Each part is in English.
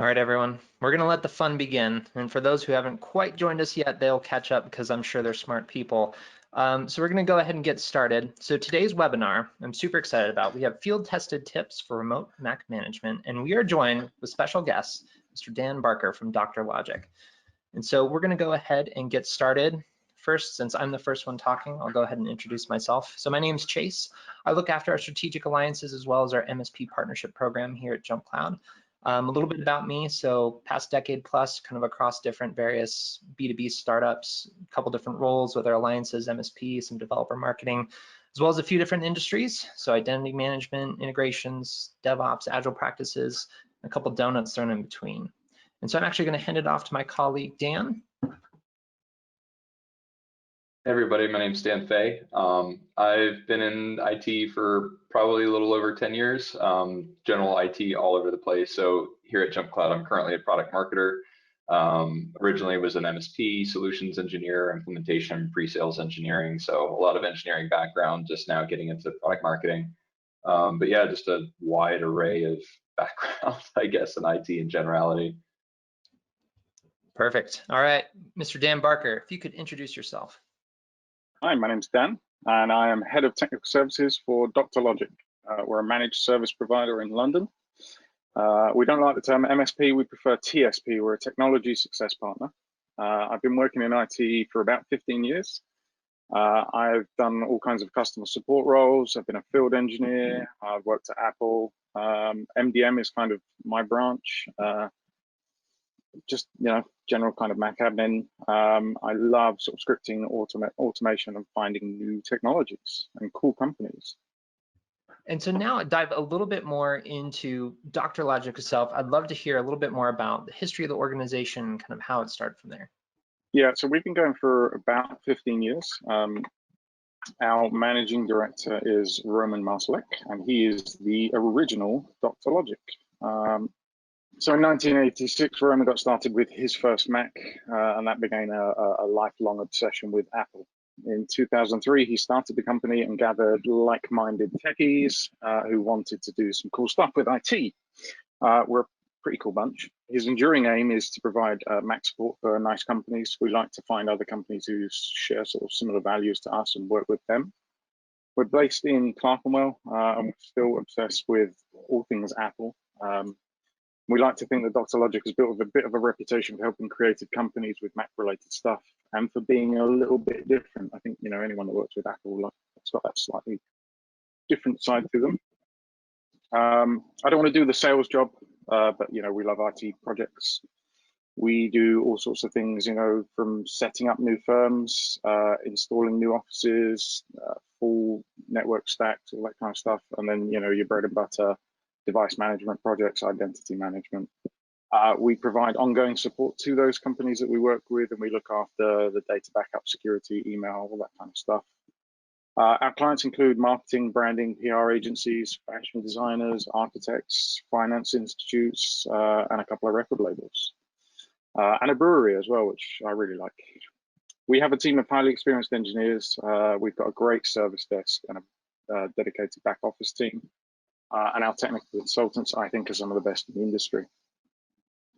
All right, everyone, we're going to let the fun begin. And for those who haven't quite joined us yet, they'll catch up because I'm sure they're smart people. So we're going to go ahead and get started. So today's webinar, I'm super excited about. We have field tested tips for remote Mac management, and we are joined with special guest, Mr. Dan Barker from Dr. Logic. And so we're going to go ahead and get started. First, since I'm the first one talking, I'll go ahead and introduce myself. So my name's Chase. I look after our strategic alliances as well as our MSP partnership program here at Jumpcloud. A little bit about me, so past decade plus, kind of across different various B2B startups, a couple different roles with our alliances, MSP, some developer marketing, as well as a few different industries, so identity management, integrations, DevOps, agile practices, and a couple donuts thrown in between. And so I'm actually going to hand it off to my colleague, Dan. Hey everybody, my name's Dan Fay. I've been in IT for probably a little over 10 years, general IT all over the place. So here at Jumpcloud, I'm currently a product marketer. Originally was an MSP, solutions engineer, implementation, pre-sales engineering. So a lot of engineering background, just now getting into product marketing. But yeah, just a wide array of background, I guess, in IT in generality. Perfect. All right, Mr. Dan Barker, if you could introduce yourself. Hi, my name's Dan, and I am Head of Technical Services for Dr. Logic. We're a managed service provider in London. We don't like the term MSP, we prefer TSP, we're a technology success partner. I've been working in IT for about 15 years. I've done all kinds of customer support roles. I've been a field engineer. I've worked at Apple. MDM is kind of my branch. Just, general kind of Mac admin. I love sort of scripting, automation, and finding new technologies and cool companies. And so now dive a little bit more into Dr. Logic itself. I'd love to hear a little bit more about the history of the organization and kind of how it started from there. Yeah, so we've been going for about 15 years. Our managing director is Roman Marsalek, and he is the original Dr. Logic. So in 1986, Roman got started with his first Mac, and that began a lifelong obsession with Apple. In 2003, he started the company and gathered like-minded techies who wanted to do some cool stuff with IT. We're a pretty cool bunch. His enduring aim is to provide Mac support for nice companies. We like to find other companies who share sort of similar values to us and work with them. We're based in Clerkenwell, and we're still obsessed with all things Apple. We like to think that Dr. Logic has built a bit of a reputation for helping creative companies with Mac-related stuff and for being a little bit different. I think, anyone that works with Apple, it's got that slightly different side to them. I don't want to do the sales job, but, we love IT projects. We do all sorts of things, from setting up new firms, installing new offices, full network stacks, all that kind of stuff. And then, your bread and butter, device management projects, identity management. We provide ongoing support to those companies that we work with, and we look after the data backup, security, email, all that kind of stuff. Our clients include marketing, branding, PR agencies, fashion designers, architects, finance institutes, and a couple of record labels. And a brewery as well, which I really like. We have a team of highly experienced engineers. We've got a great service desk and a dedicated back office team. And our technical consultants, I think, are some of the best in the industry.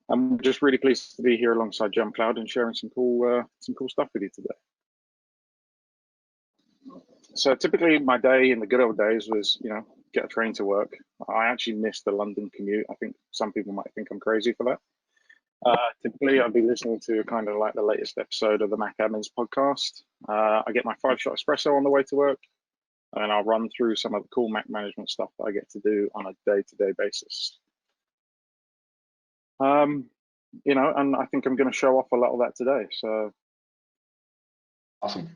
I'm just really pleased to be here alongside Jumpcloud and sharing some cool stuff with you today. So typically my day in the good old days was, get a train to work. I actually missed the London commute. I think some people might think I'm crazy for that. Typically I'd be listening to kind of like the latest episode of the Mac Admins podcast. I get my 5-shot espresso on the way to work. And I'll run through some of the cool Mac management stuff that I get to do on a day-to-day basis. And I think I'm going to show off a lot of that today. So awesome.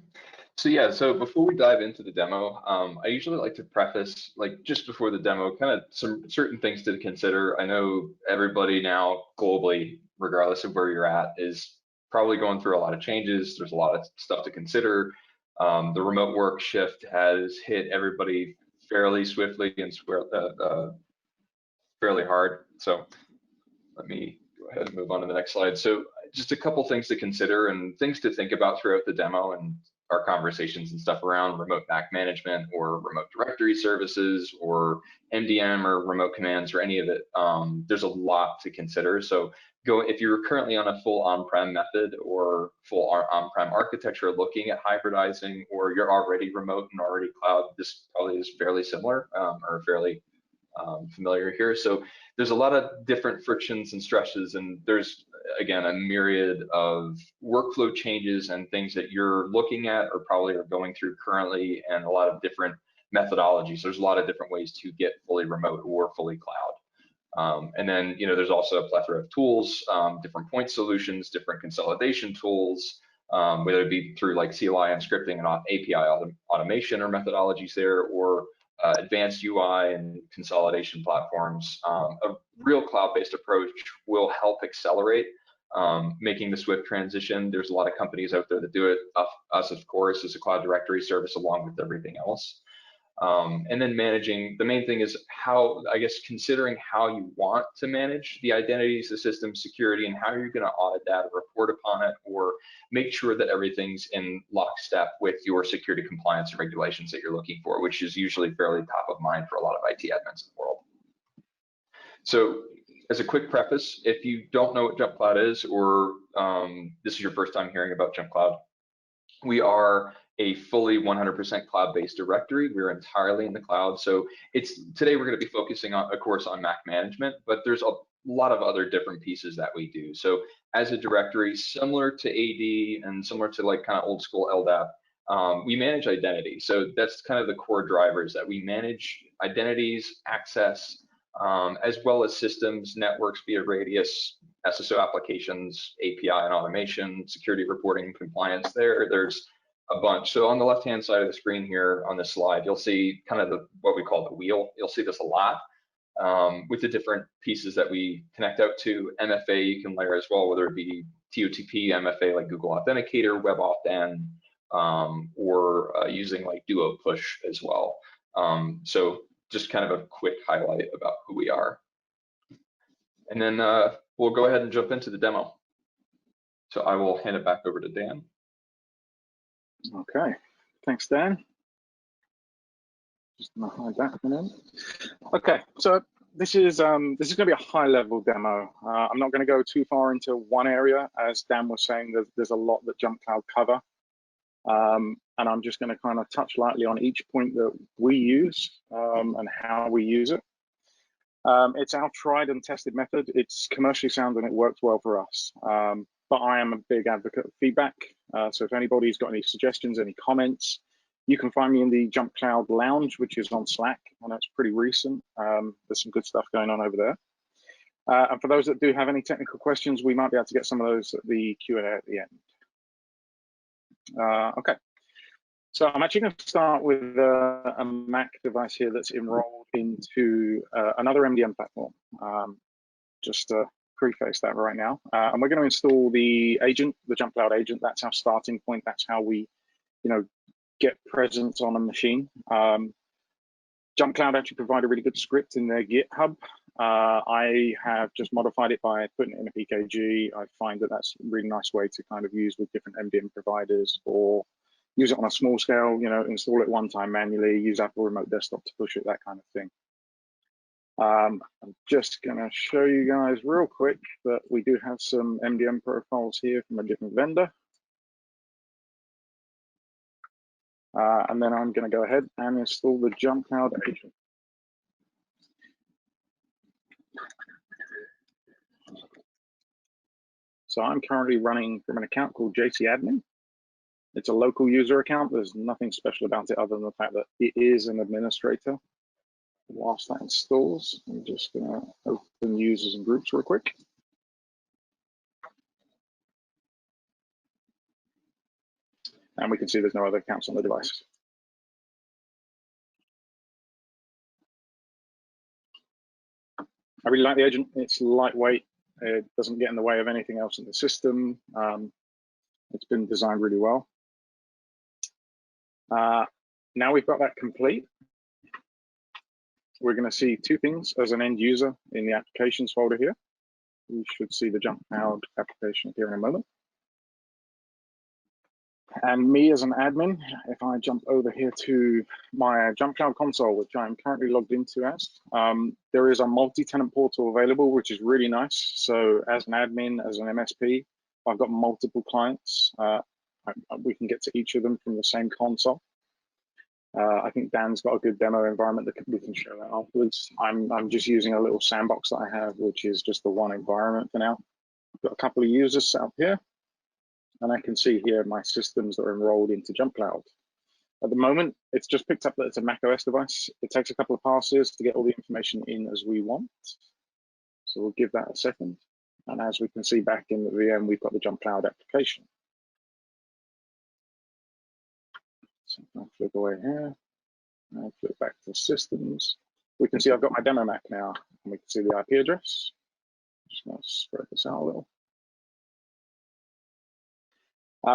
So yeah, so before we dive into the demo, I usually like to preface, just before the demo, kind of some certain things to consider. I know everybody now globally, regardless of where you're at, is probably going through a lot of changes. There's a lot of stuff to consider. The remote work shift has hit everybody fairly swiftly and fairly hard. So let me go ahead and move on to the next slide. So just a couple things to consider and things to think about throughout the demo. And our conversations and stuff around remote back management or remote directory services or MDM or remote commands or any of it, there's a lot to consider. So if you're currently on a full on-prem method or full on-prem architecture looking at hybridizing, or you're already remote and already cloud, this probably is fairly similar or fairly familiar here. So there's a lot of different frictions and stresses, and there's, again, a myriad of workflow changes and things that you're looking at or probably are going through currently, and a lot of different methodologies. There's a lot of different ways to get fully remote or fully cloud. And then, there's also a plethora of tools, different point solutions, different consolidation tools, whether it be through like CLI and scripting and API automation or methodologies there, or advanced UI and consolidation platforms. A real cloud-based approach will help accelerate making the swift transition. There's a lot of companies out there that do it. Us, of course, as a cloud directory service along with everything else. And then managing, the main thing is considering how you want to manage the identities, the system security, and how you're going to audit that or report upon it, or make sure that everything's in lockstep with your security compliance and regulations that you're looking for, which is usually fairly top of mind for a lot of IT admins in the world. So as a quick preface, if you don't know what Jumpcloud is, or this is your first time hearing about Jumpcloud, we are a fully 100% cloud-based directory. We're entirely in the cloud. So today we're going to be focusing on, of course, on Mac management, but there's a lot of other different pieces that we do. So as a directory, similar to AD and similar to like kind of old school LDAP, we manage identity. So that's kind of the core drivers, that we manage identities, access, as well as systems, networks via radius, SSO applications, API and automation, security reporting, compliance there. There's a bunch. So on the left-hand side of the screen here on this slide, you'll see kind of what we call the wheel. You'll see this a lot with the different pieces that we connect out to. MFA you can layer as well, whether it be TOTP, MFA like Google Authenticator, WebAuthn, or using like Duo Push as well. So just kind of a quick highlight about who we are. And then we'll go ahead and jump into the demo. So I will hand it back over to Dan. Okay, thanks, Dan. Just gonna hide that for a minute. Okay, so this is going to be a high-level demo. I'm not going to go too far into one area, as Dan was saying. There's a lot that Jumpcloud cover, and I'm just going to kind of touch lightly on each point that we use and how we use it. It's our tried and tested method. It's commercially sound and it works well for us. But I am a big advocate of feedback. So if anybody's got any suggestions, any comments, you can find me in the Jumpcloud Lounge, which is on Slack. I know it's pretty recent. There's some good stuff going on over there. And for those that do have any technical questions, we might be able to get some of those at the Q&A at the end. Okay. So I'm actually going to start with a Mac device here that's enrolled into another MDM platform. Just to preface that right now. And we're going to install the agent, the Jumpcloud agent. That's our starting point. That's how we, get presence on a machine. Jumpcloud actually provide a really good script in their GitHub. I have just modified it by putting it in a PKG. I find that that's a really nice way to kind of use with different MDM providers, or use it on a small scale, install it one time manually, use Apple Remote Desktop to push it, that kind of thing. I'm just going to show you guys real quick that we do have some MDM profiles here from a different vendor. And then I'm going to go ahead and install the Jumpcloud agent. So I'm currently running from an account called JCAdmin. It's a local user account. There's nothing special about it other than the fact that it is an administrator. Whilst that installs, I'm just going to open users and groups real quick. And we can see there's no other accounts on the device. I really like the agent. It's lightweight. It doesn't get in the way of anything else in the system. It's been designed really well. Now we've got that complete. We're going to see two things as an end user in the applications folder here. We should see the Jumpcloud application here in a moment. And me as an admin, if I jump over here to my Jumpcloud console, which I'm currently logged into as, there is a multi-tenant portal available, which is really nice. So as an admin, as an MSP, I've got multiple clients. We can get to each of them from the same console. I think Dan's got a good demo environment that we can show that afterwards. I'm just using a little sandbox that I have, which is just the one environment for now. I've got a couple of users set up here. And I can see here my systems that are enrolled into Jumpcloud. At the moment, it's just picked up that it's a macOS device. It takes a couple of passes to get all the information in as we want. So we'll give that a second. And as we can see back in the VM, we've got the Jumpcloud application. So I'll flip away here. I'll flip back to systems. We can see I've got my demo Mac now, and we can see the IP address. Just going to spread this out a little.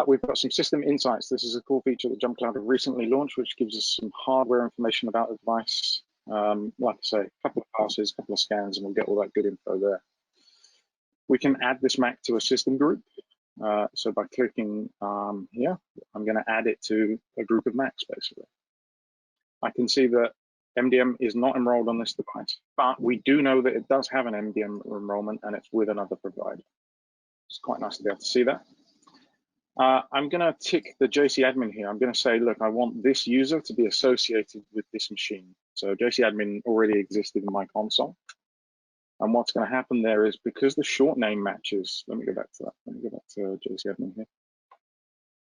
We've got some system insights. This is a cool feature that Jumpcloud have recently launched, which gives us some hardware information about the device. Like I say, a couple of passes, a couple of scans, and we'll get all that good info there. We can add this Mac to a system group. So by clicking here, I'm going to add it to a group of Macs, basically. I can see that MDM is not enrolled on this device, but we do know that it does have an MDM enrollment, and it's with another provider. It's quite nice to be able to see that. I'm going to tick the JC admin here. I'm going to say, look, I want this user to be associated with this machine. So JC admin already existed in my console. And what's going to happen there is because the short name matches, let me go back to that. Let me go back to JC admin here.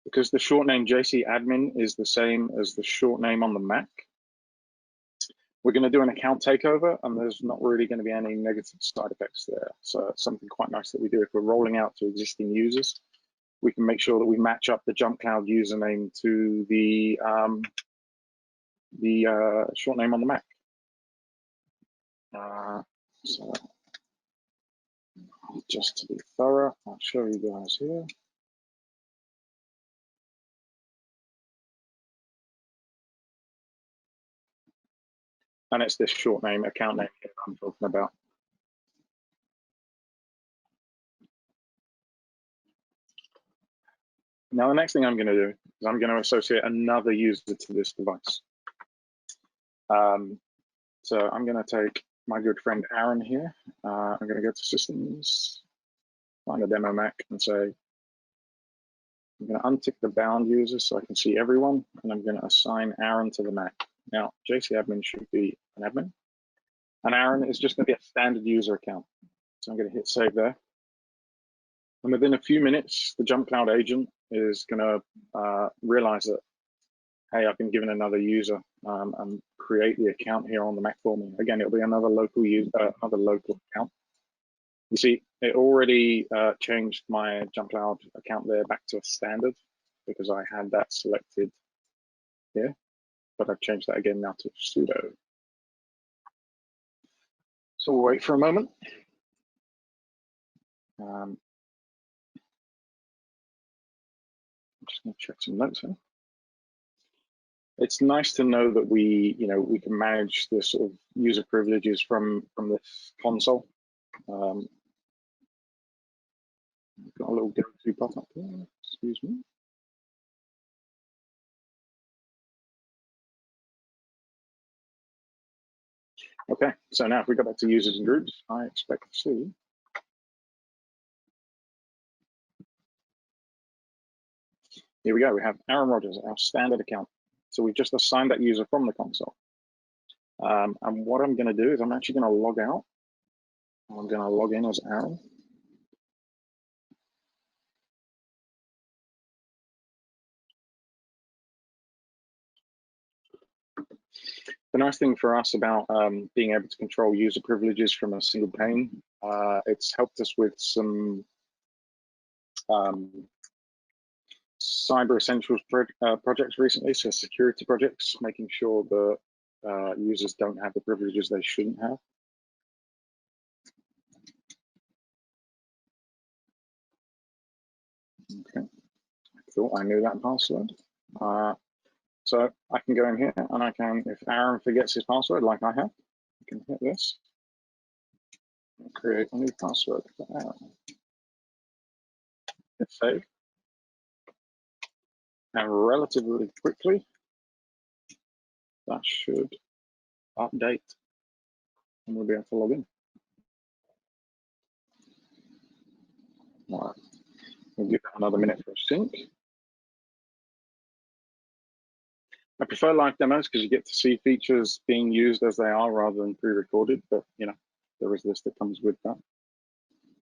Because the short name JC admin is the same as the short name on the Mac, we're going to do an account takeover, and there's not really going to be any negative side effects there. So it's something quite nice that we do if we're rolling out to existing users. We can make sure that we match up the Jumpcloud username to the short name on the Mac. So just to be thorough, I'll show you guys here. And it's this short name, account name here I'm talking about. Now, the next thing I'm going to do is I'm going to associate another user to this device. So I'm going to take my good friend Aaron here. I'm going to go to systems, find a demo Mac, and say, I'm going to untick the bound users so I can see everyone, and I'm going to assign Aaron to the Mac. Now, JC admin should be an admin, and Aaron is just going to be a standard user account. So I'm going to hit save there. And within a few minutes, the Jumpcloud agent is going to realize that, hey, I've been given another user, and create the account here on the Mac for me. Again, it'll be another local user, another local account. You see, it already changed my Jumpcloud account there back to a standard because I had that selected here, but I've changed that again now to sudo. So we'll wait for a moment. I'm just going to check some notes here. It's nice to know that we can manage the sort of user privileges from this console. We've got a little go-to pop-up here. Excuse me. Okay, so now if we go back to users and groups, I expect to see here we go. We have Aaron Rogers, our standard account. So we've just assigned that user from the console. And what I'm going to do is I'm actually going to log out. I'm going to log in as Aaron. The nice thing for us about being able to control user privileges from a single pane, it's helped us with some cyber essentials projects recently, so security projects, making sure that users don't have the privileges they shouldn't have. Okay, I thought I knew that password. So I can go in here and I can, if Aaron forgets his password like I have, I can hit this and create a new password for Aaron. Hit save. And relatively quickly, that should update and we'll be able to log in. All right, we'll give that another minute for a sync. I prefer live demos because you get to see features being used as they are rather than pre-recorded, but you know, there is this that comes with that.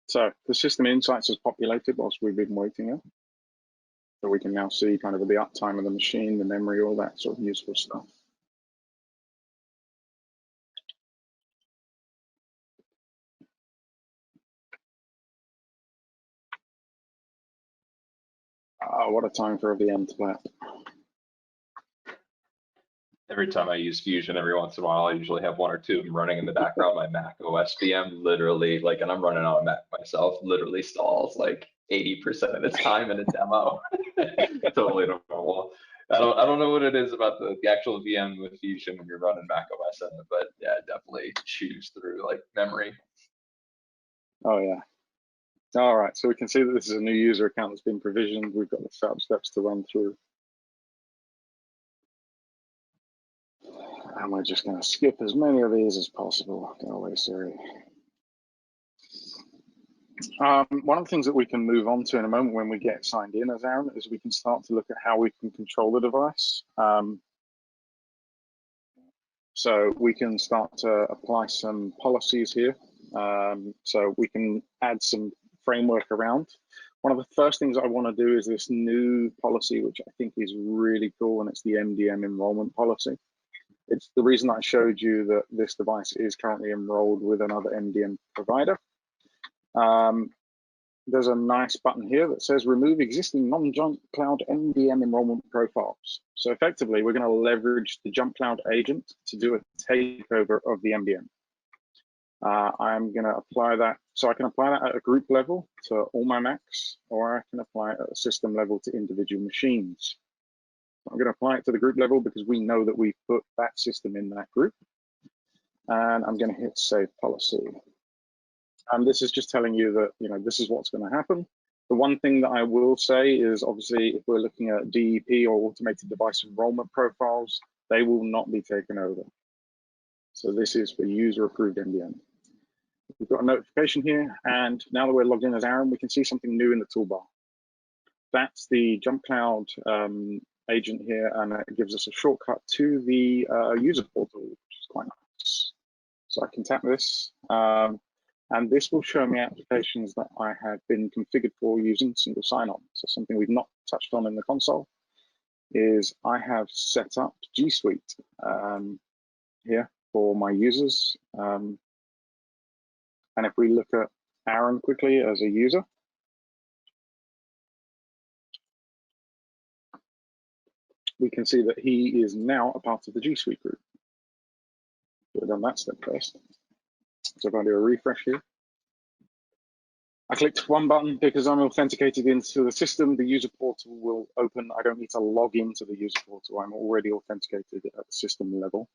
So the system insights is populated whilst we've been waiting here. So we can now see kind of the uptime of the machine, the memory, all that sort of useful stuff. What a time for a VM to play. Every time I use Fusion, every once in a while, I usually have one or two of them running in the background. My Mac OS VM literally, like, and I'm running on a Mac myself, literally stalls like 80% of the time in a demo. Totally normal. I don't know what it is about the actual VM with Fusion when you're running Mac OS in it, but yeah, it definitely chews through like memory. Oh yeah. All right, so we can see that this is a new user account that's been provisioned. We've got the setup steps to run through. And we're just going to skip as many of these as possible. Go away, Siri. One of the things that we can move on to in a moment when we get signed in as Aaron is we can start to look at how we can control the device. So we can start to apply some policies here. So we can add some framework around. One of the first things I want to do is this new policy, which I think is really cool, and it's the Mdm Enrollment Policy. It's the reason I showed you that this device is currently enrolled with another MDM provider. There's a nice button here that says remove existing non-Jumpcloud MDM enrollment profiles. So effectively, we're going to leverage the Jumpcloud agent to do a takeover of the MDM. I'm going to apply that. So I can apply that at a group level to all my Macs, or I can apply it at a system level to individual machines. I'm going to apply it to the group level because we know that we've put that system in that group. And I'm going to hit save policy. And this is just telling you that, you know, this is what's going to happen. The one thing that I will say is obviously if we're looking at DEP or automated device enrollment profiles, they will not be taken over. So this is for user approved MDM. We've got a notification here, and now that we're logged in as Aaron, we can see something new in the toolbar. That's the Jumpcloud agent here, and it gives us a shortcut to the user portal, which is quite nice. So I can tap this, and this will show me applications that I have been configured for using single sign-on. So something we've not touched on in the console is I have set up G Suite here for my users. And if we look at Aaron quickly as a user, we can see that he is now a part of the G Suite group. We've done that step first. So if I do a refresh here, I clicked one button because I'm authenticated into the system. The user portal will open. I don't need to log into the user portal. I'm already authenticated at the system level.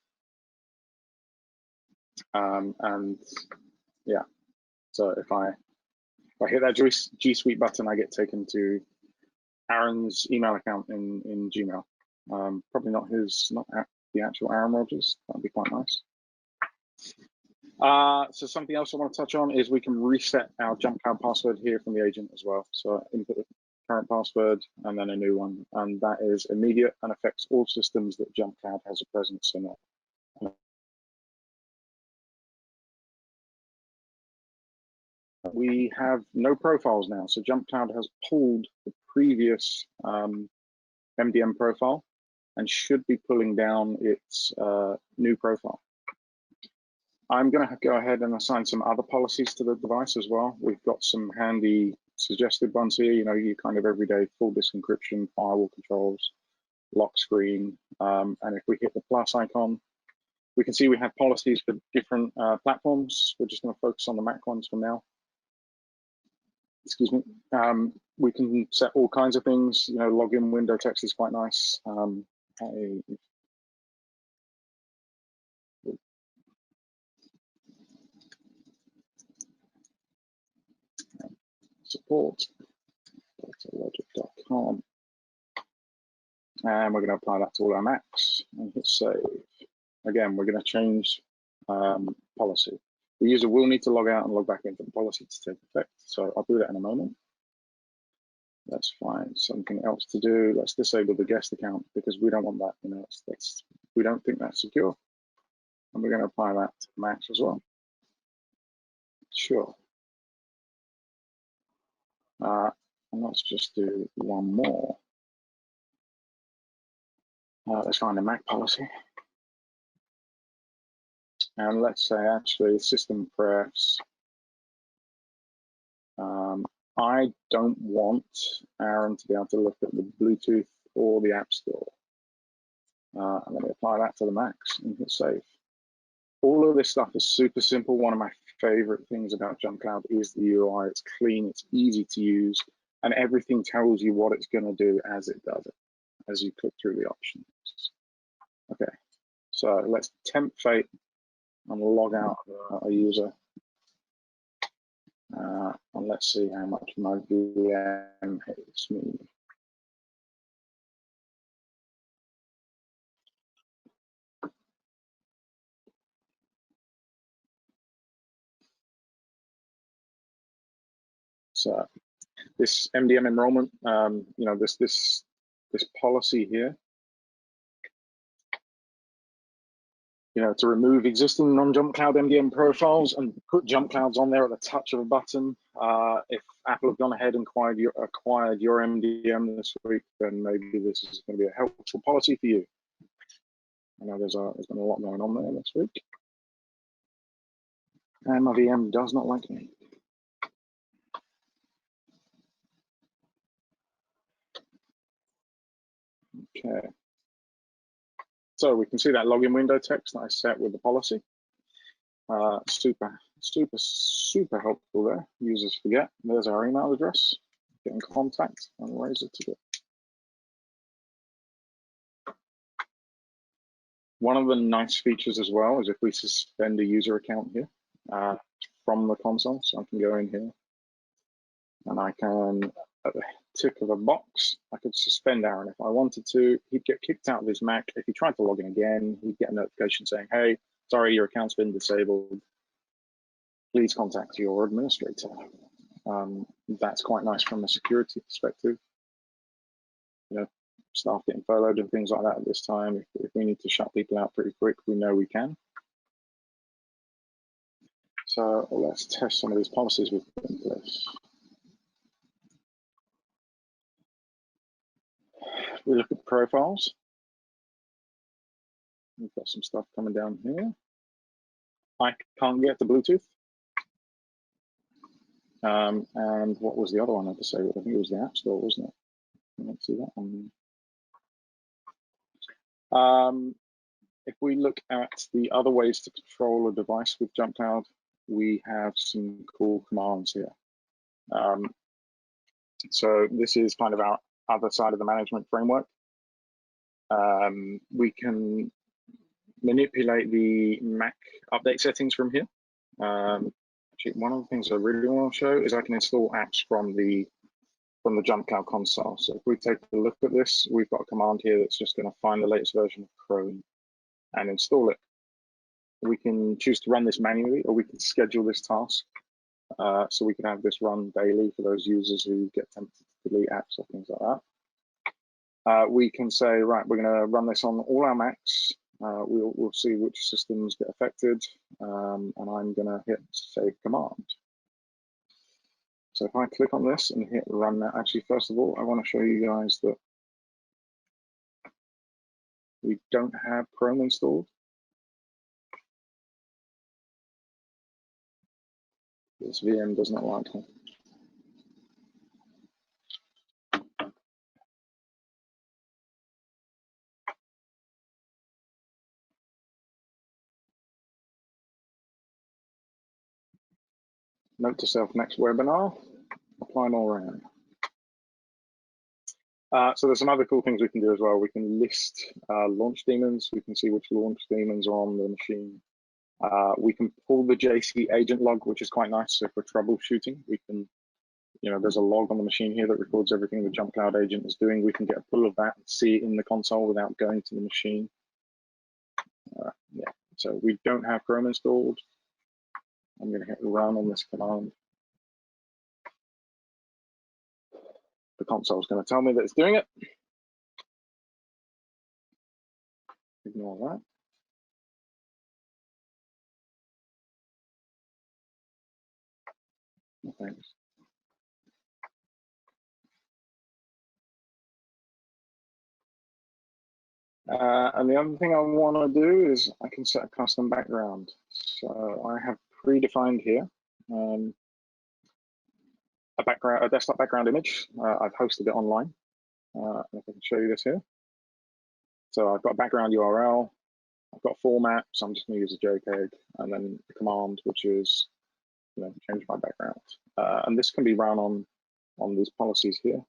And yeah, so if I hit that G Suite button, I get taken to Aaron's email account in Gmail. Probably not the actual Aaron Rodgers. That'd be quite nice. So something else I want to touch on is we can reset our Jumpcloud password here from the agent as well. So input the current password and then a new one, and that is immediate and affects all systems that Jumpcloud has a presence in it. We have no profiles now, so Jumpcloud has pulled the previous MDM profile and should be pulling down its new profile. I'm going to go ahead and assign some other policies to the device as well. We've got some handy suggested ones here, you know, you kind of everyday full disk encryption, firewall controls, lock screen, and if we hit the plus icon, we can see we have policies for different platforms. We're just going to focus on the Mac ones for now. Excuse me. We can set all kinds of things, you know, login window text is quite nice. Support, datalogic.com. And we're going to apply that to all our Macs and hit save. Again, we're going to change policy. The user will need to log out and log back into the policy to take effect. So I'll do that in a moment. Let's find something else to do. Let's disable the guest account because we don't want that. You know, we don't think that's secure. And we're going to apply that to Macs as well. Sure. And let's just do one more. Let's find the Mac policy. And let's say actually system prefs. I don't want Aaron to be able to look at the Bluetooth or the App Store. I'm going to apply that to the Macs and hit save. All of this stuff is super simple. One of my favorite things about Jumpcloud is the UI. It's clean, it's easy to use, and everything tells you what it's going to do as it does it, as you click through the options. Okay, so let's tempt fate and log out a user. And let's see how much Mdm hates me. So this Mdm enrollment, you know, this policy here, you know, to remove existing non-Jumpcloud MDM profiles and put Jumpclouds on there at the touch of a button. If Apple have gone ahead and acquired your MDM this week, then maybe this is going to be a helpful policy for you. I know there's been a lot going on there this week. And my VM does not like me. Okay. So we can see that login window text that I set with the policy. Super helpful there. Users forget. There's our email address. Get in contact and raise a ticket. One of the nice features as well is if we suspend a user account here from the console, so I can go in here and I can, at the tick of a box, I could suspend Aaron if I wanted to. He'd get kicked out of his Mac. If he tried to log in again, he'd get a notification saying, hey, sorry, your account's been disabled. Please contact your administrator. That's quite nice from a security perspective. You know, staff getting furloughed and things like that at this time. If we need to shut people out pretty quick, we know we can. So let's test some of these policies we've put in place. We look at profiles. We've got some stuff coming down here. I can't get the Bluetooth. And what was the other one I had to say? I think it was the App Store, wasn't it? Let's see that one. If we look at the other ways to control a device with Jumpcloud, we have some cool commands here. So this is kind of our other side of the management framework. We can manipulate the Mac update settings from here. Actually, one of the things I really want to show is I can install apps from the Jumpcloud console. So if we take a look at this, we've got a command here that's just going to find the latest version of Chrome and install it. We can choose to run this manually, or we can schedule this task. So we can have this run daily for those users who get tempted to delete apps or things like that. We can say, right, we're going to run this on all our Macs. We'll see which systems get affected, and I'm going to hit save command. So if I click on this and hit run now, actually, first of all, I want to show you guys that we don't have Chrome installed. This VM does not like it. Note to self, next webinar, apply more RAM. So there's some other cool things we can do as well. We can list launch daemons. We can see which launch daemons are on the machine. We can pull the JC agent log, which is quite nice. So if we're troubleshooting, we can there's a log on the machine here that records everything the Jumpcloud agent is doing. We can get a pull of that and see it in the console without going to the machine. Yeah, so we don't have Chrome installed. I'm going to hit run on this command. The console is going to tell me that it's doing it. Ignore that. Thanks. And the other thing I want to do is I can set a custom background. So I have predefined here a desktop background image. I've hosted it online. If I can show you this here. So I've got a background URL. I've got a format, so I'm just going to use a JPEG, and then the command, which is change my background. And this can be run on these policies here.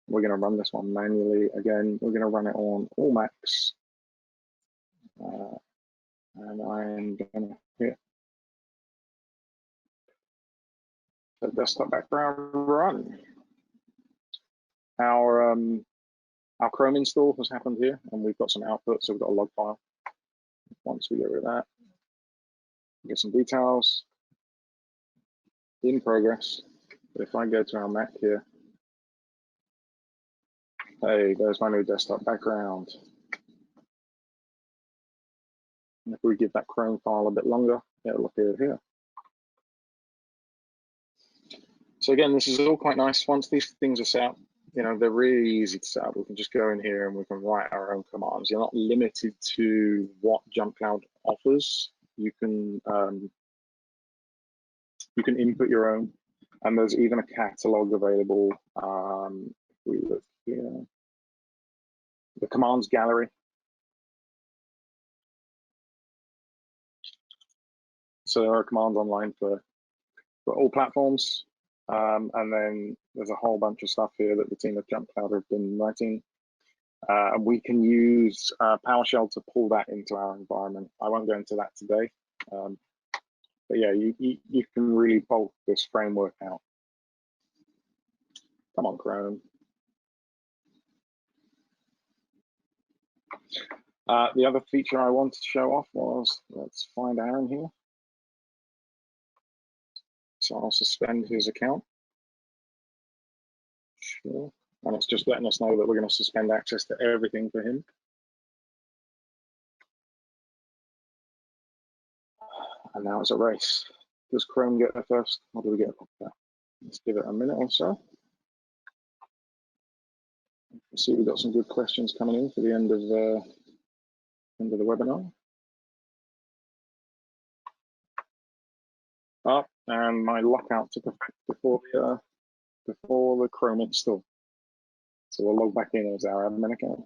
We're going to run this one manually. Again, we're going to run it on all Macs. And I'm going to hit the desktop background run. Our Chrome install has happened here, and we've got some output, so we've got a log file. Once we get rid of that, get some details in progress. But if I go to our Mac here, hey, there's my new desktop background. And if we give that Chrome file a bit longer, it'll appear here. So again, this is all quite nice. Once these things are set up, they're really easy to set up. We can just go in here and we can write our own commands. You're not limited to what Jumpcloud offers. You can input your own, and there's even a catalog available. If we look here, the commands gallery. So there are commands online for all platforms. And then there's a whole bunch of stuff here that the team of Jumpcloud have been writing. And we can use PowerShell to pull that into our environment. I won't go into that today. But yeah, you can really bulk this framework out. Come on, Chrome. The other feature I wanted to show off was, let's find Aaron here. So I'll suspend his account. Sure. And it's just letting us know that we're going to suspend access to everything for him. And now it's a race. Does Chrome get there first, or do we get there? Let's give it a minute or so. Let's see, we've got some good questions coming in for the end of the webinar. And my lockout took effect before the Chrome install. So we'll log back in as our admin account.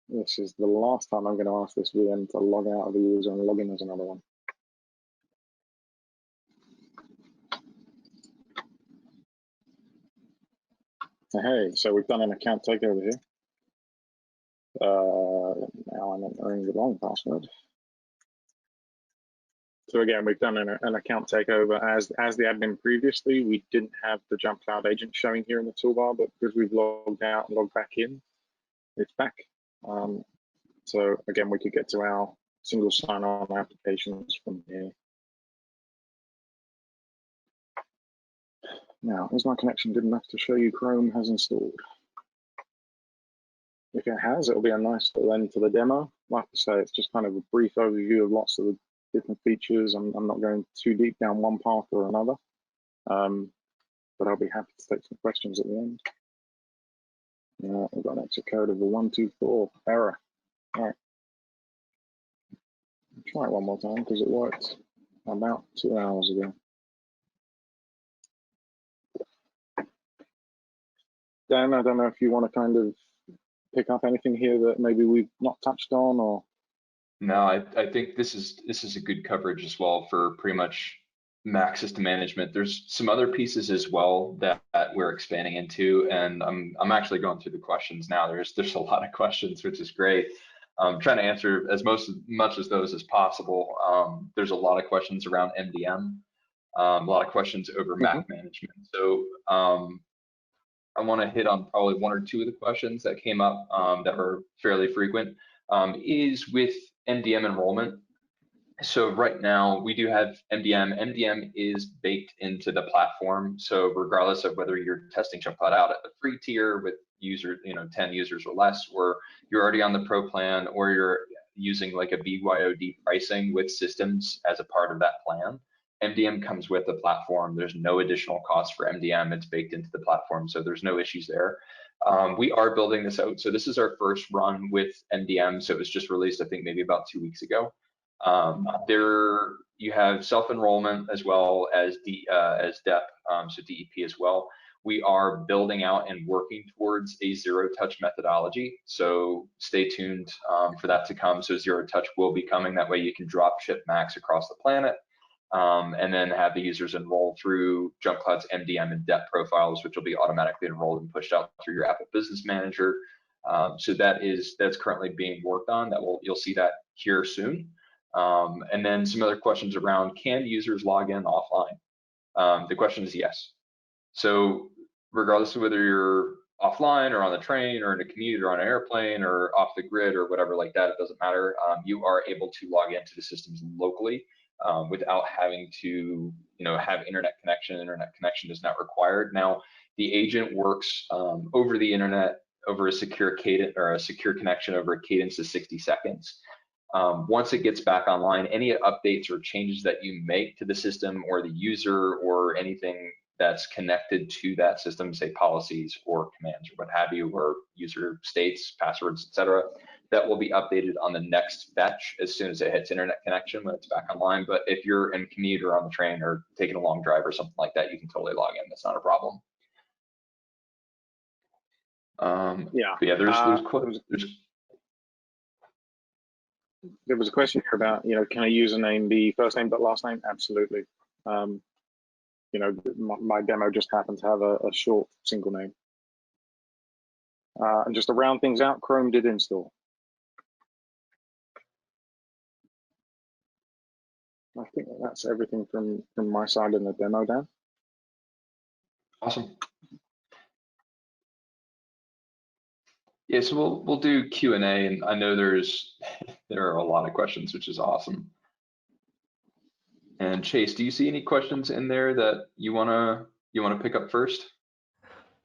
This is the last time I'm going to ask this VM to log out of the user and log in as another one. Hey, so we've done an account takeover here. Now I'm entering the wrong password. So again, we've done an account takeover as the admin previously. We didn't have the Jumpcloud agent showing here in the toolbar, but because we've logged out and logged back in, it's back. So again, we could get to our single sign-on applications from here. Now, is my connection good enough to show you Chrome has installed? If it has, it'll be a nice little end to the demo. Like I say, it's just kind of a brief overview of lots of the different features. I'm not going too deep down one path or another, but I'll be happy to take some questions at the end. We've got an exit code of the 124 error. All right. Try it one more time because it worked about 2 hours ago. Dan, I don't know if you want to kind of pick up anything here that maybe we've not touched on, or. No, I think this is a good coverage as well for pretty much Mac system management. There's some other pieces as well that we're expanding into, and I'm actually going through the questions now. There's a lot of questions, which is great. trying to answer as much as those as possible. There's a lot of questions around MDM, a lot of questions over Mac management. So I want to hit on probably one or two of the questions that came up that are fairly frequent, is with Mdm enrollment. So right now we do have MDM. MDM is baked into the platform. So regardless of whether you're testing Jumpcloud out at the free tier with 10 users or less, or you're already on the pro plan, or you're using like a BYOD pricing with systems as a part of that plan, MDM comes with the platform. There's no additional cost for MDM. It's baked into the platform, so there's no issues there. We are building this out. So this is our first run with MDM. So it was just released, I think, maybe about 2 weeks ago. There you have self-enrollment as well as DEP, so DEP as well. We are building out and working towards a zero-touch methodology. So stay tuned for that to come. So zero-touch will be coming. That way you can drop ship Macs across the planet. And then have the users enroll through Jumpcloud's MDM and DEP profiles, which will be automatically enrolled and pushed out through your Apple Business Manager. So that's currently being worked on. You'll see that here soon. And then some other questions around, can users log in offline? The question is yes. So regardless of whether you're offline or on the train or in a commute or on an airplane or off the grid or whatever like that, it doesn't matter. You are able to log into the systems locally without having to have internet connection. Internet connection is not required. Now, the agent works over the internet over a secure cadence or a secure connection over a cadence of 60 seconds. Once it gets back online, any updates or changes that you make to the system or the user or anything that's connected to that system, say policies or commands or what have you, or user states, passwords, etc., that will be updated on the next fetch as soon as it hits internet connection when it's back online. But if you're in commute or on the train or taking a long drive or something like that, you can totally log in. That's not a problem. There was a question here about, can a username be first name but last name? Absolutely. My demo just happened to have a short single name. And just to round things out, Chrome did install. I think that's everything from my side in the demo, Dan. Awesome. Yeah, so we'll do Q&A, and I know there are a lot of questions, which is awesome. And Chase, do you see any questions in there that you wanna pick up first?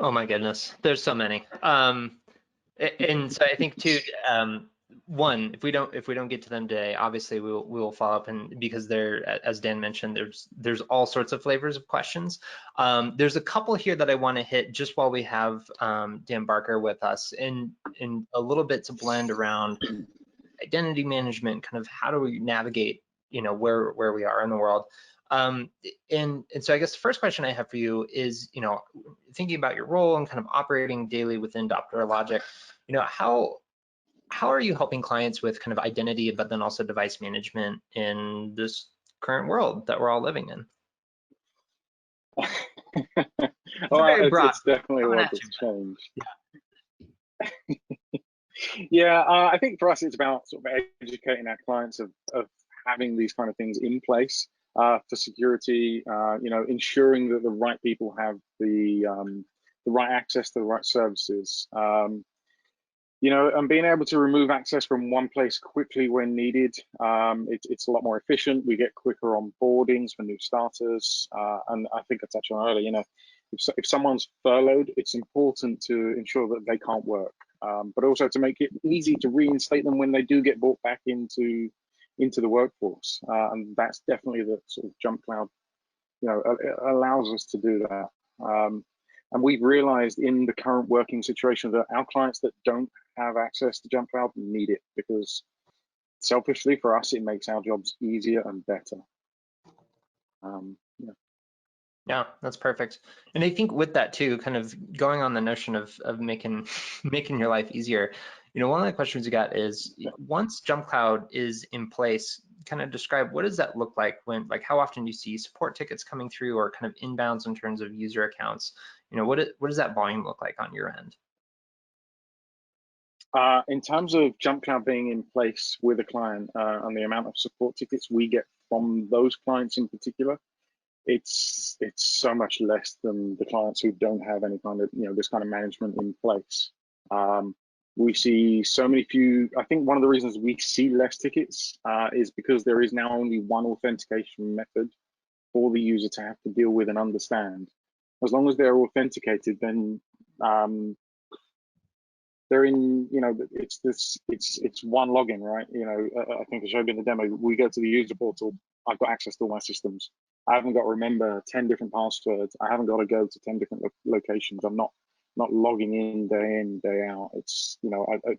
Oh my goodness, there's so many. And so I think too, one, if we don't get to them today, obviously we will follow up, and because as Dan mentioned, there's all sorts of flavors of questions. There's a couple here that I want to hit just while we have Dan Barker with us, and a little bit to blend around identity management, kind of how do we navigate, where we are in the world. And so I guess the first question I have for you is, thinking about your role and kind of operating daily within Dr. Logic, how are you helping clients with kind of identity, but then also device management in this current world that we're all living in? It's definitely a lot that's changed. Yeah, I think for us, it's about sort of educating our clients of having these kind of things in place for security, ensuring that the right people have the right access to the right services, and being able to remove access from one place quickly when needed. It's a lot more efficient. We get quicker onboardings for new starters, and I think I touched on earlier, if someone's furloughed, it's important to ensure that they can't work, but also to make it easy to reinstate them when they do get brought back into the workforce, and that's definitely the sort of Jumpcloud, allows us to do that. And we've realized in the current working situation that our clients that don't have access to Jumpcloud need it, because selfishly for us, it makes our jobs easier and better. Yeah, that's perfect. And I think with that too, kind of going on the notion of making your life easier, one of the questions you got is, once Jumpcloud is in place, kind of describe what does that look like when, how often do you see support tickets coming through or kind of inbounds in terms of user accounts? What does that volume look like on your end? In terms of Jumpcloud being in place with a client and the amount of support tickets we get from those clients in particular, it's so much less than the clients who don't have any kind of this kind of management in place. We see so many few. I think one of the reasons we see less tickets is because there is now only one authentication method for the user to have to deal with and understand. As long as they're authenticated, then they're in, it's one login, right? I think I showed in the demo, we go to the user portal, I've got access to all my systems. I haven't got to remember 10 different passwords. I haven't got to go to 10 different locations. I'm not logging in, day out. It's,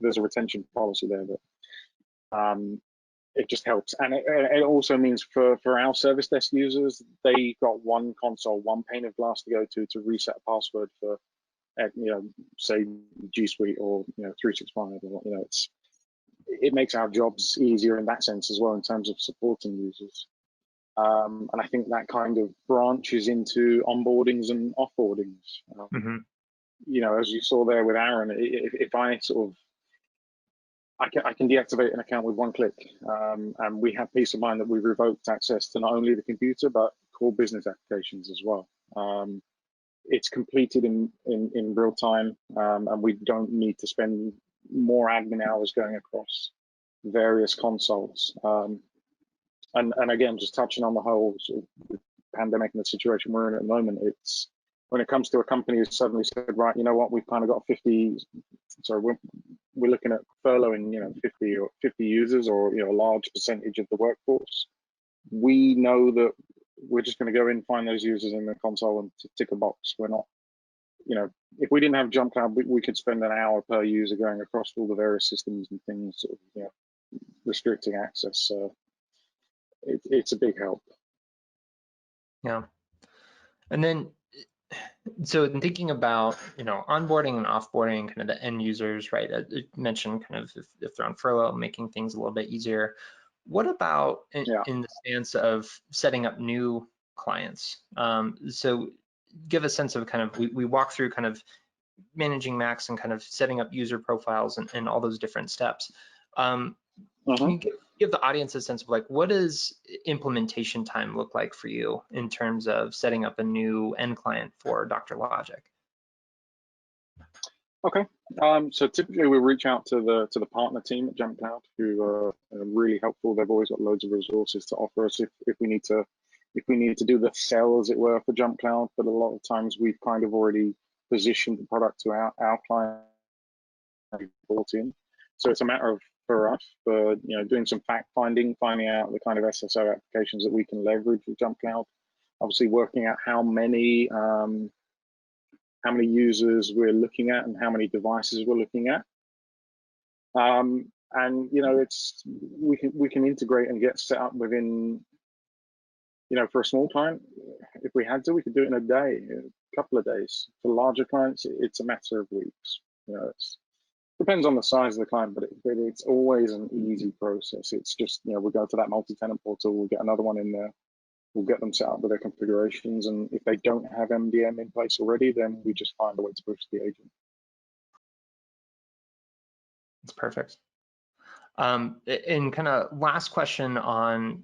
there's a retention policy there that it just helps. And it also means for our service desk users, they got one console, one pane of glass to go to reset a password for, say G Suite or 365 or it makes our jobs easier in that sense as well in terms of supporting users. And I think that kind of branches into onboardings and offboardings. As you saw there with Aaron, if I sort of I can deactivate an account with one click, and we have peace of mind that we've revoked access to not only the computer but core business applications as well. It's completed in real time, and we don't need to spend more admin hours going across various consoles. And again, just touching on the whole sort of pandemic and the situation we're in at the moment, it's when it comes to a company who suddenly said, right, you know what, we've kind of got 50, sorry, we're looking at furloughing, 50 users or a large percentage of the workforce. We know that we're just going to go in, find those users in the console and tick a box. We're not, if we didn't have Jumpcloud, we could spend an hour per user going across all the various systems and things, sort of, restricting access. So it's a big help. Yeah. And then, so in thinking about, onboarding and offboarding kind of the end users, right? You mentioned kind of if they're on furlough, making things a little bit easier. What about in the stance of setting up new clients? So give a sense of kind of, we walk through kind of managing Macs and kind of setting up user profiles and all those different steps. Can you give the audience a sense of like, what does implementation time look like for you in terms of setting up a new end client for Dr. Logic? Okay, so typically we reach out to the partner team at Jumpcloud, who are really helpful. They've always got loads of resources to offer us if we need to do the sell, as it were, for Jumpcloud. But a lot of times we've kind of already positioned the product to our client bought in. So it's a matter of, for us, for doing some fact finding, finding out the kind of SSO applications that we can leverage with Jumpcloud. Obviously, working out how many users we're looking at and how many devices we're looking at. And it's we can integrate and get set up within, for a small client, if we had to, we could do it in a day, a couple of days. For larger clients, it's a matter of weeks. It's depends on the size of the client, but it's always an easy process. It's just, we'll go to that multi-tenant portal, we'll get another one in there, we'll get them set up with their configurations, and if they don't have MDM in place already, then we just find a way to push the agent. That's perfect. And kind of last question on,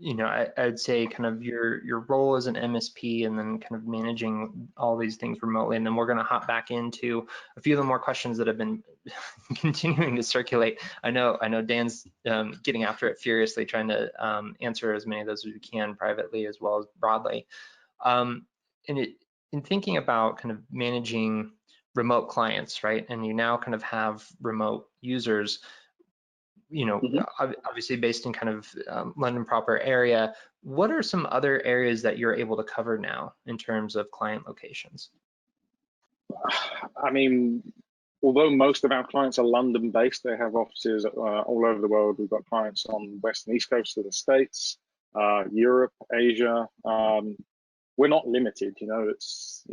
I'd say kind of your role as an MSP and then kind of managing all these things remotely. And then we're going to hop back into a few of the more questions that have been continuing to circulate. I know Dan's getting after it furiously, trying to answer as many of those as we can privately as well as broadly. In thinking about kind of managing remote clients, right? And you now kind of have remote users, obviously based in kind of London proper area. What are some other areas that you're able to cover now in terms of client locations? I mean, although most of our clients are London based, they have offices all over the world. We've got clients on the west and east coast of the States, Europe, Asia. We're not limited, it's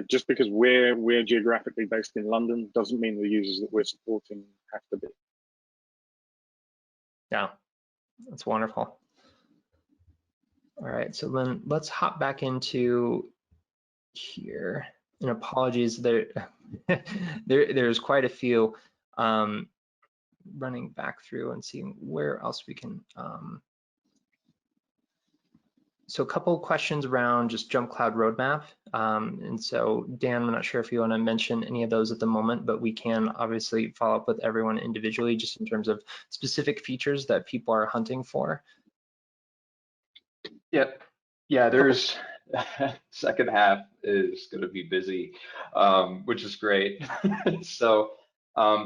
just because we're geographically based in London doesn't mean the users that we're supporting have to be. Yeah, that's wonderful. All right, so then let's hop back into here. And apologies, there's quite a few. Running back through and seeing where else we can. So a couple of questions around just Jumpcloud Roadmap. And so Dan, I'm not sure if you want to mention any of those at the moment, but we can obviously follow up with everyone individually just in terms of specific features that people are hunting for. Yep. Yeah, there's second half is going to be busy, which is great. So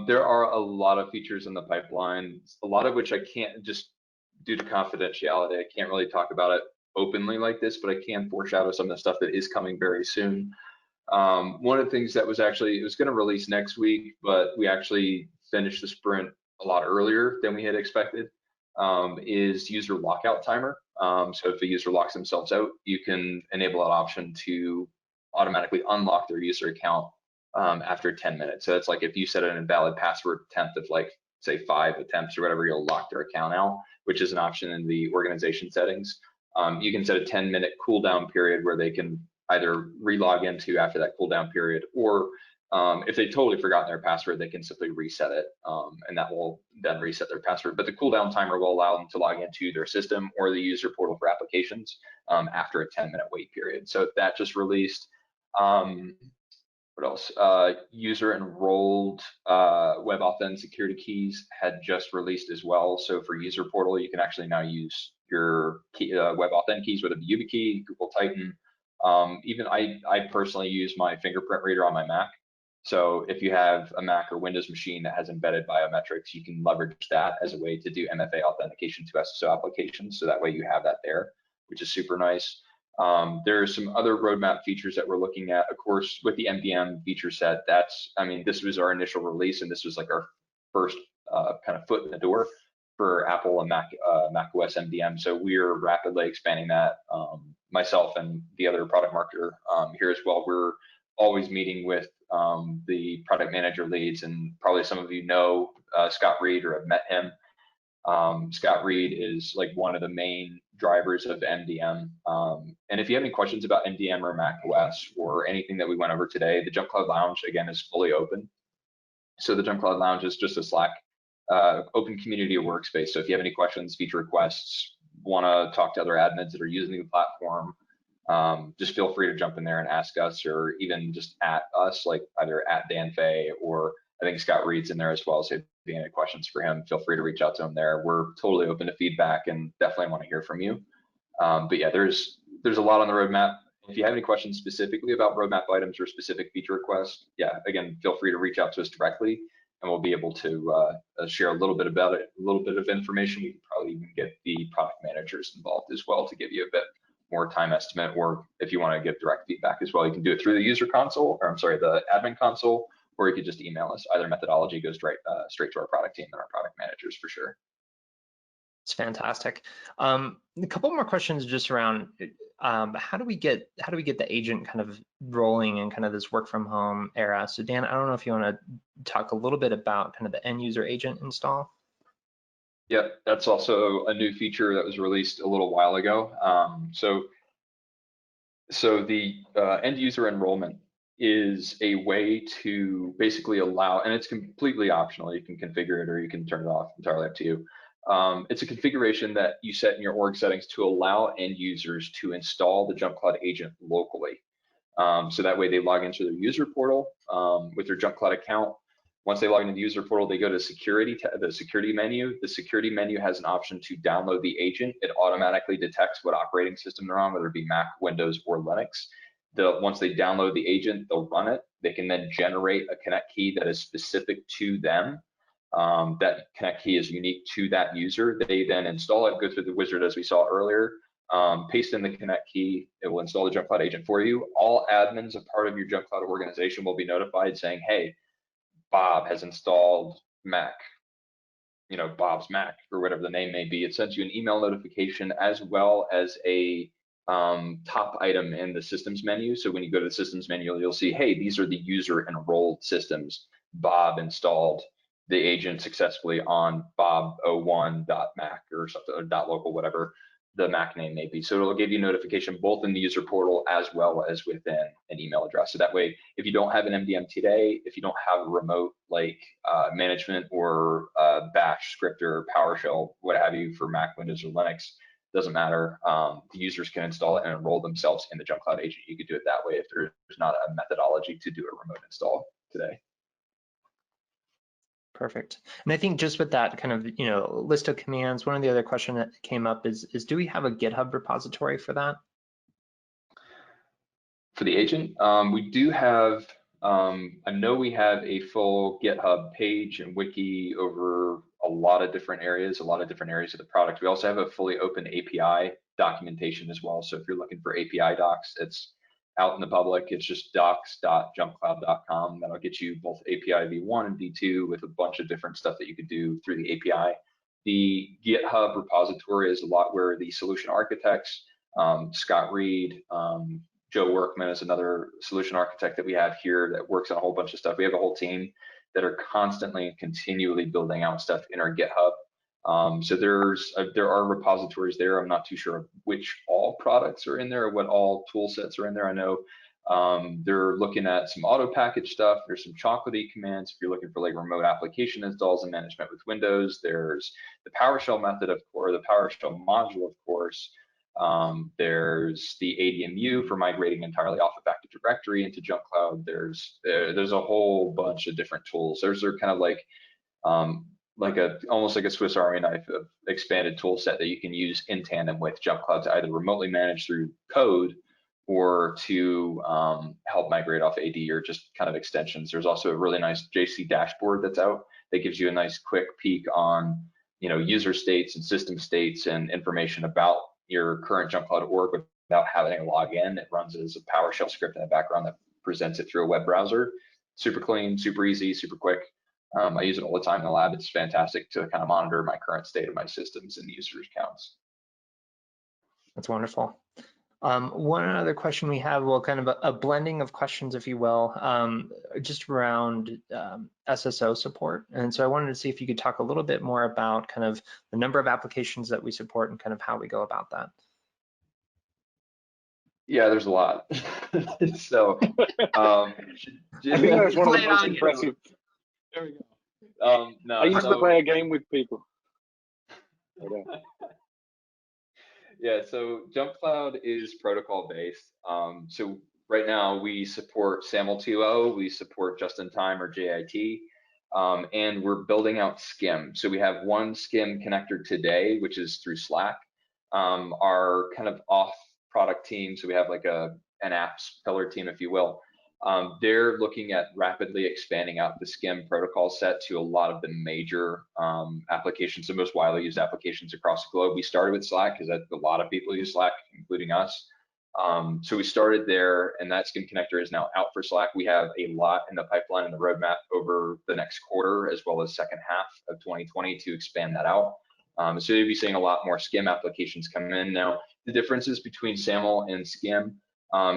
there are a lot of features in the pipeline, a lot of which I can't, just due to confidentiality, I can't really talk about it openly like this, but I can foreshadow some of the stuff that is coming very soon. One of the things that was actually, it was going to release next week, but we actually finished the sprint a lot earlier than we had expected, is user lockout timer. So if a user locks themselves out, you can enable that option to automatically unlock their user account after 10 minutes. So it's like if you set an invalid password attempt of like, say 5 attempts or whatever, you'll lock their account out, which is an option in the organization settings. You can set a 10-minute cooldown period where they can either re-log into after that cooldown period, or if they totally forgotten their password, they can simply reset it, and that will then reset their password. But the cooldown timer will allow them to log into their system or the user portal for applications after a 10-minute wait period. So that just released. What else? User enrolled web authn security keys had just released as well. So for user portal, you can actually now use your key, web authn keys with a YubiKey, Google Titan. Even I personally use my fingerprint reader on my Mac. So if you have a Mac or Windows machine that has embedded biometrics, you can leverage that as a way to do MFA authentication to SSO applications. So that way you have that there, which is super nice. There are some other roadmap features that we're looking at, of course, with the MDM feature set. That's, I mean, this was our initial release, and this was like our first kind of foot in the door for Apple and Mac OS MDM. So we're rapidly expanding that. Myself and the other product marketer here as well, we're always meeting with the product manager leads, and probably some of you know Scott Reed or have met him. Scott Reed is like one of the main drivers of MDM. And if you have any questions about MDM or Mac OS or anything that we went over today, the Jumpcloud Lounge, again, is fully open. So the Jumpcloud Lounge is just a Slack open community or workspace. So if you have any questions, feature requests, want to talk to other admins that are using the platform, just feel free to jump in there and ask us, or even just at us, like either at Dan Fay, or I think Scott Reed's in there as well. So if you have any questions for him, feel free to reach out to him there. We're totally open to feedback and definitely want to hear from you. But yeah, there's a lot on the roadmap. If you have any questions specifically about roadmap items or specific feature requests, yeah, again, feel free to reach out to us directly, and we'll be able to share a little bit about it, a little bit of information. We can probably even get the product managers involved as well to give you a bit more time estimate, or if you want to give direct feedback as well, you can do it through the user console, or I'm sorry, the admin console, or you could just email us. Either methodology goes straight to our product team and our product managers for sure. It's fantastic. A couple more questions just around how do we get the agent kind of rolling in kind of this work from home era? So Dan, I don't know if you want to talk a little bit about kind of the end user agent install. Yep, that's also a new feature that was released a little while ago. So the end user enrollment is a way to basically allow, and it's completely optional. You can configure it or you can turn it off, entirely up to you. It's a configuration that you set in your org settings to allow end users to install the Jumpcloud agent locally. So that way they log into their user portal with their Jumpcloud account. Once they log into the user portal, they go to the security menu. The security menu has an option to download the agent. It automatically detects what operating system they're on, whether it be Mac, Windows, or Linux. Once they download the agent, they'll run it. They can then generate a connect key that is specific to them. That connect key is unique to that user. They then install it, go through the wizard as we saw earlier, paste in the connect key. It will install the Jumpcloud agent for you. All admins, a part of your Jumpcloud organization, will be notified saying, hey, Bob has installed Mac, you know, Bob's Mac, or whatever the name may be. It sends you an email notification as well as a top item in the systems menu. So when you go to the systems menu, you'll see, hey, these are the user enrolled systems. Bob installed the agent successfully on bob01.mac or something, or .local, whatever. the Mac name may be. So it'll give you notification both in the user portal as well as within an email address. So that way, if you don't have an MDM today, if you don't have a remote like management or Bash script or PowerShell, what have you for Mac, Windows, or Linux, doesn't matter. The users can install it and enroll themselves in the Jumpcloud agent. You could do it that way if there's not a methodology to do a remote install today. Perfect. And I think just with that kind of, list of commands, one of the other questions that came up is do we have a GitHub repository for that? For the agent, we do have, I know we have a full GitHub page and wiki over a lot of different areas of the product. We also have a fully open API documentation as well. So if you're looking for API docs, it's out in the public. It's just docs.jumpcloud.com. That'll get you both API v1 and v2 with a bunch of different stuff that you could do through the API. The GitHub repository is a lot where the solution architects, Scott Reed, Joe Workman is another solution architect that we have here that works on a whole bunch of stuff. We have a whole team that are constantly and continually building out stuff in our GitHub. So there are repositories there. I'm not too sure which all products are in there or what all tool sets are in there. I know they're looking at some auto package stuff. There's some chocolatey commands if you're looking for like remote application installs and management with Windows. There's the PowerShell method, of course, the PowerShell module, of course. There's the ADMU for migrating entirely off of Active Directory into Jumpcloud. There's a whole bunch of different tools. They're kind of like almost like a Swiss Army knife of expanded tool set that you can use in tandem with Jumpcloud to either remotely manage through code or to help migrate off AD or just kind of extensions. There's also a really nice JC dashboard that's out that gives you a nice quick peek on user states and system states and information about your current Jumpcloud org without having to log in. It runs as a PowerShell script in the background that presents it through a web browser. Super clean, super easy, super quick. I use it all the time in the lab. It's fantastic to kind of monitor my current state of my systems and users counts. That's wonderful. One other question we have, well, kind of a blending of questions, if you will, just around SSO support. And so I wanted to see if you could talk a little bit more about kind of the number of applications that we support and kind of how we go about that. Yeah, there's a lot. So I think that's one of the most impressive. There we go. No, I used to play a game with people. Yeah, so Jumpcloud is protocol based. So right now we support Saml 2.0, we support just-in-time or JIT, and we're building out Skim. So we have one Skim connector today, which is through Slack. Our kind of off product team, so we have like an apps pillar team, if you will. They're looking at rapidly expanding out the Skim protocol set to a lot of the major applications, the most widely used applications across the globe. We started with Slack because a lot of people use Slack, including us. So we started there, and that Skim connector is now out for Slack. We have a lot in the pipeline and the roadmap over the next quarter, as well as second half of 2020 to expand that out. So you'll be seeing a lot more Skim applications come in. Now, the differences between Saml and Skim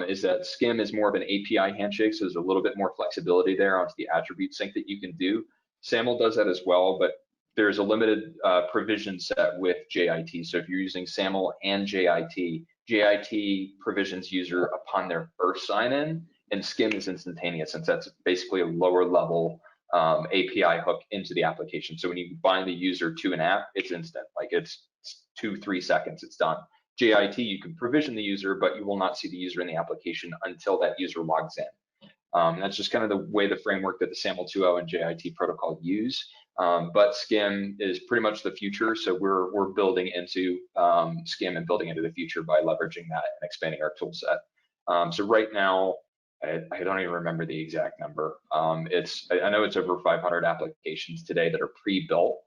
is that Skim is more of an API handshake, so there's a little bit more flexibility there onto the attribute sync that you can do. Saml does that as well, but there's a limited provision set with JIT. So if you're using Saml and JIT, JIT provisions user upon their first sign-in, and Skim is instantaneous, since that's basically a lower level API hook into the application. So when you bind the user to an app, it's instant, like it's 2-3 seconds, it's done. JIT, you can provision the user, but you will not see the user in the application until that user logs in. That's just kind of the way the framework that the Saml 2.0 and JIT protocol use. But Skim is pretty much the future, so we're building into Skim and building into the future by leveraging that and expanding our tool set. So right now, I don't even remember the exact number. I know it's over 500 applications today that are pre-built.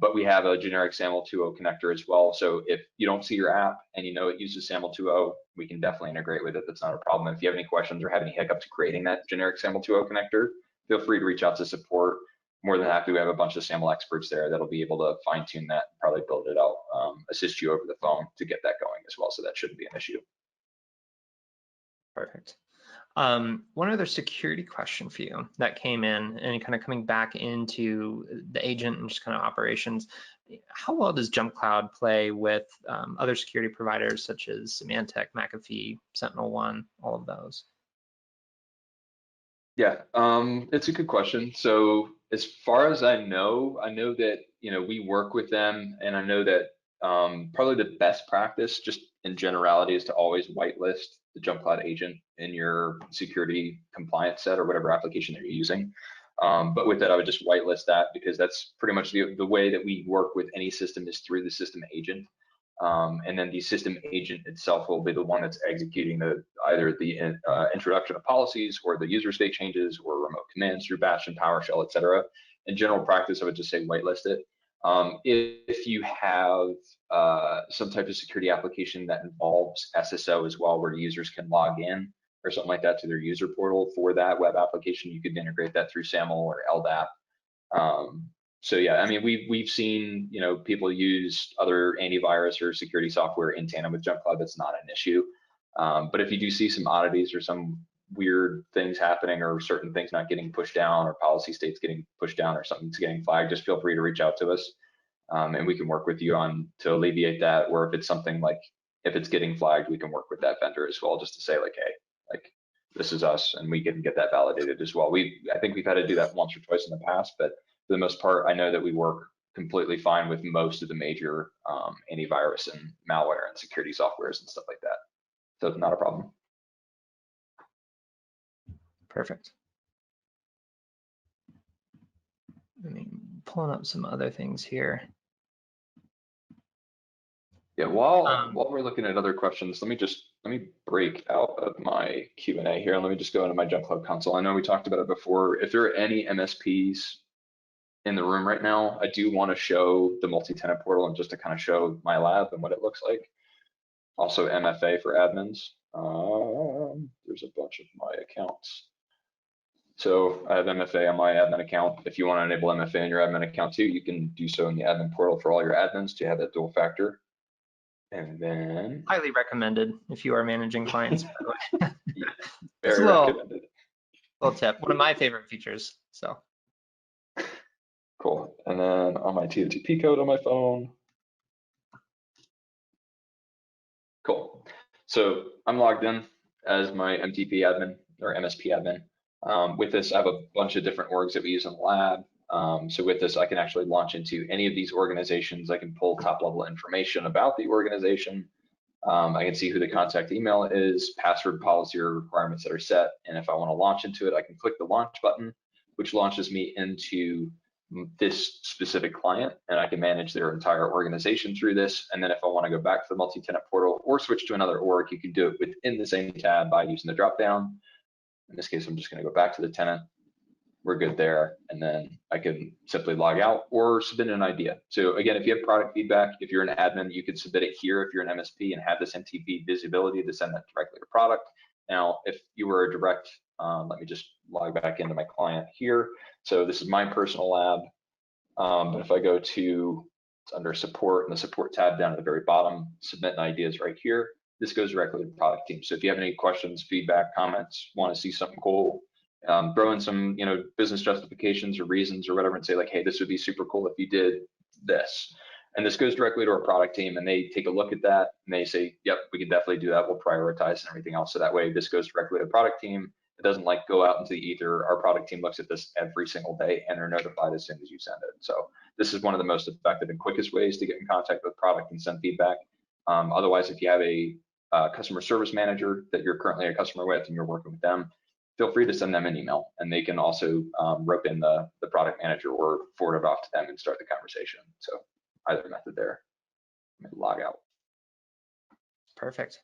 But we have a generic Saml 2.0 connector as well. So if you don't see your app and you know it uses Saml 2.0, we can definitely integrate with it. That's not a problem. If you have any questions or have any hiccups creating that generic Saml 2.0 connector, feel free to reach out to support. More than happy, we have a bunch of Saml experts there that'll be able to fine tune that, probably build it out, assist you over the phone to get that going as well. So that shouldn't be an issue. Perfect. One other security question for you that came in and kind of coming back into the agent and just kind of operations. How well does Jumpcloud play with other security providers such as Symantec, Mcafee, Sentinel One, all of those? Yeah, it's a good question. So as far as I know that, we work with them, and I know that probably the best practice just in generality is to always whitelist the Jumpcloud agent in your security compliance set or whatever application that you're using. But with that, I would just whitelist that, because that's pretty much the way that we work with any system is through the system agent. And then the system agent itself will be the one that's executing either the introduction of policies or the user state changes or remote commands through Bash and PowerShell, etc. In general practice, I would just say whitelist it. If you have some type of security application that involves SSO as well, where users can log in or something like that to their user portal for that web application, you could integrate that through Saml or LDAP. So yeah, I mean, we've seen, people use other antivirus or security software in tandem with Jumpcloud. That's not an issue. But if you do see some oddities or some weird things happening, or certain things not getting pushed down, or policy states getting pushed down, or something's getting flagged, just feel free to reach out to us, and we can work with you on to alleviate that. Or if it's something like, if it's getting flagged, we can work with that vendor as well, just to say like, hey, like, this is us, and we can get that validated as well. I think we've had to do that once or twice in the past, but for the most part, I know that we work completely fine with most of the major antivirus and malware and security softwares and stuff like that. So it's not a problem. Perfect. I mean, pulling up some other things here. Yeah, while we're looking at other questions, let me break out of my Q&A here, and let me just go into my Jumpcloud Console. I know we talked about it before. If there are any MSPs in the room right now, I do want to show the multi-tenant portal, and just to kind of show my lab and what it looks like. Also MFA for admins. There's a bunch of my accounts. So I have MFA on my admin account. If you want to enable MFA in your admin account too, you can do so in the admin portal for all your admins to have that dual factor. And then highly recommended if you are managing clients. Yeah, very recommended. Little tip, one of my favorite features. So cool. And then on my TOTP code on my phone. Cool. So I'm logged in as my MTP admin or MSP admin. With this, I have a bunch of different orgs that we use in the lab. So with this, I can actually launch into any of these organizations. I can pull top level information about the organization. I can see who the contact email is, password policy or requirements that are set. And if I want to launch into it, I can click the launch button, which launches me into this specific client, and I can manage their entire organization through this. And then if I want to go back to the multi-tenant portal or switch to another org, you can do it within the same tab by using the drop down. In this case, I'm just going to go back to the tenant. We're good there. And then I can simply log out or submit an idea. So again, if you have product feedback, if you're an admin, you can submit it here if you're an MSP and have this MTP visibility to send that directly to product. Now, if you were a direct, let me just log back into my client here. So this is my personal lab. But if I go to, it's under support, and the support tab down at the very bottom, submit ideas right here. This goes directly to the product team. So if you have any questions, feedback, comments, want to see something cool, throw in some, business justifications or reasons or whatever, and say like, hey, this would be super cool if you did this. And this goes directly to our product team, and they take a look at that and they say, yep, we can definitely do that. We'll prioritize and everything else. So that way this goes directly to the product team. It doesn't like go out into the ether. Our product team looks at this every single day and they're notified as soon as you send it. So this is one of the most effective and quickest ways to get in contact with product and send feedback. Otherwise, if you have a customer service manager that you're currently a customer with and you're working with them, feel free to send them an email, and they can also rope in the product manager or forward it off to them and start the conversation. So either method there. Let me log out. Perfect.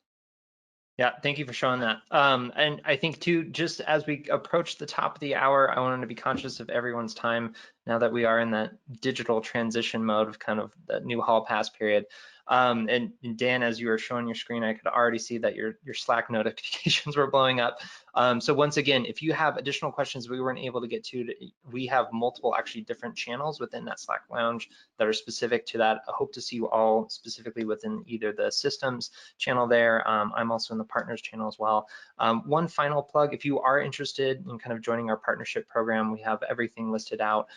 Yeah, thank you for showing that. And I think too, just as we approach the top of the hour, I wanted to be conscious of everyone's time now that we are in that digital transition mode of kind of the new hall pass period. And Dan, as you were showing your screen, I could already see that your Slack notifications were blowing up. So once again, if you have additional questions we weren't able to get to, we have multiple actually different channels within that Slack lounge that are specific to that. I hope to see you all specifically within either the systems channel there. I'm also in the partners channel as well. One final plug, if you are interested in kind of joining our partnership program, we have everything listed out.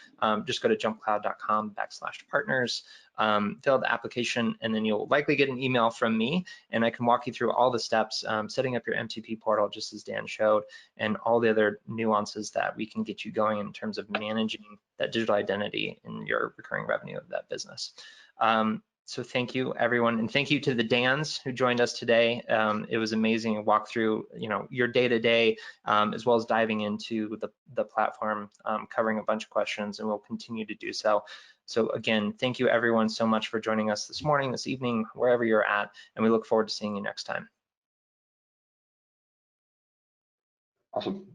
Just go to jumpcloud.com/partners, fill out the application, and then you'll likely get an email from me, and I can walk you through all the steps, setting up your MTP portal, just as Dan showed, and all the other nuances that we can get you going in terms of managing that digital identity in your recurring revenue of that business. So thank you, everyone, and thank you to the Dans who joined us today. It was amazing to walk through, your day-to-day, as well as diving into the platform, covering a bunch of questions, and we'll continue to do so. So again, thank you, everyone, so much for joining us this morning, this evening, wherever you're at, and we look forward to seeing you next time. Awesome.